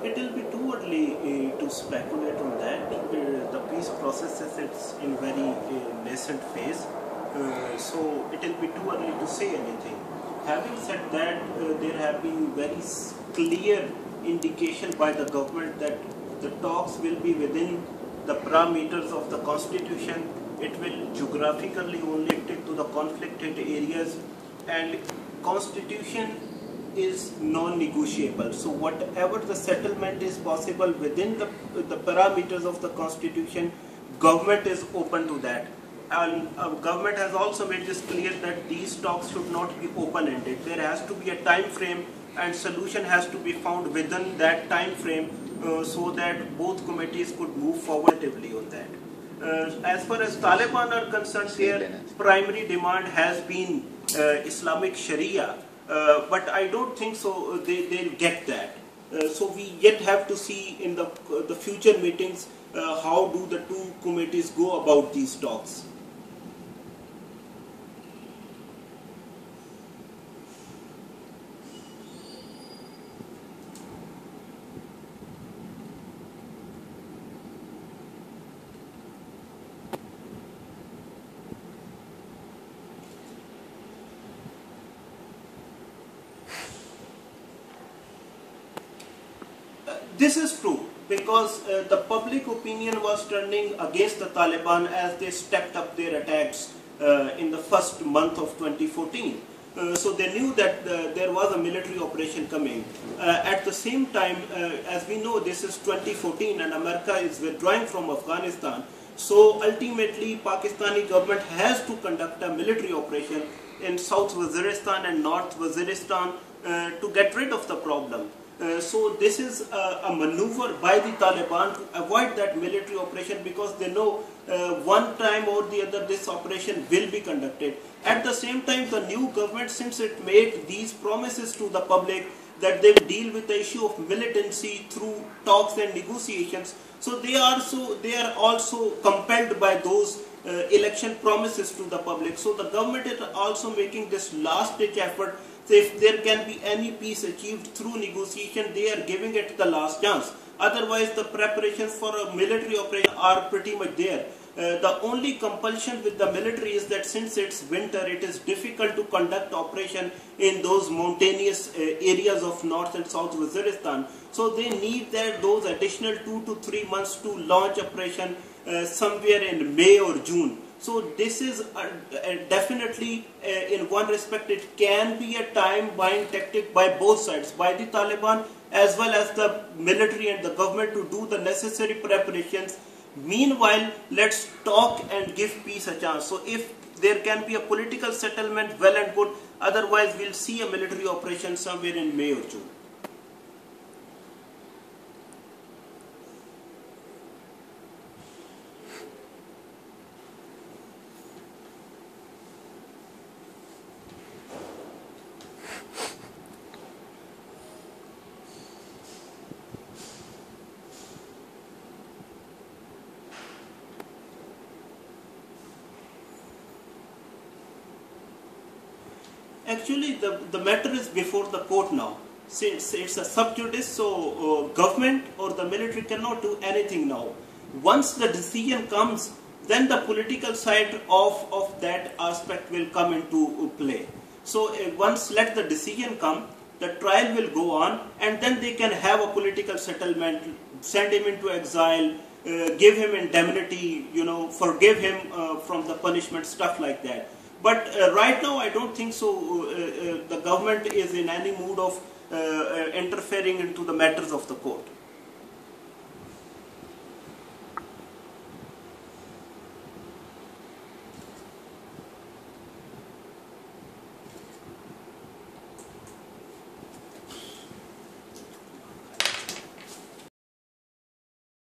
It will be too early to speculate on that. The peace process is in very nascent phase, so it will be too early to say anything. Having said that, there have been very clear indication by the government that the talks will be within the parameters of the constitution. It will geographically only stick to the conflicted areas, and constitution is non-negotiable. So whatever the settlement is possible within the parameters of the constitution, government is open to that. And government has also made this clear that these talks should not be open-ended. There has to be a time frame, and solution has to be found within that time frame, so that both committees could move forwardly on that. As far as Taliban are concerned, their primary demand has been Islamic Sharia, but I don't think so they'll get that. So we yet have to see in the future meetings how do the two committees go about these talks. This is true because the public opinion was turning against the Taliban as they stepped up their attacks in the first month of 2014. So they knew that there was a military operation coming. At the same time, as we know, this is 2014 and America is withdrawing from Afghanistan. So ultimately, Pakistani government has to conduct a military operation in South Waziristan and North Waziristan to get rid of the problem. So this is a maneuver by the Taliban to avoid that military operation, because they know one time or the other this operation will be conducted. At the same time, the new government, since it made these promises to the public that they will deal with the issue of militancy through talks and negotiations, so they are also compelled by those election promises to the public. So the government is also making this last ditch effort. So if there can be any peace achieved through negotiation, they are giving it the last chance. Otherwise, the preparations for a military operation are pretty much there. The only compulsion with the military is that since it's winter, it is difficult to conduct operation in those mountainous areas of North and South Waziristan. So they need those additional 2 to 3 months to launch operation somewhere in May or June. So this is definitely, in one respect, it can be a time-buying tactic by both sides, by the Taliban as well as the military and the government, to do the necessary preparations. Meanwhile, let's talk and give peace a chance. So if there can be a political settlement, well and good. Otherwise, we'll see a military operation somewhere in May or June. Actually, the matter is before the court now. Since it's a sub judice, so government or the military cannot do anything now. Once the decision comes, then the political side of that aspect will come into play. So once let the decision come, the trial will go on, and then they can have a political settlement, send him into exile, give him indemnity, forgive him from the punishment, stuff like that. But right now, I don't think so. The government is in any mood of interfering into the matters of the court.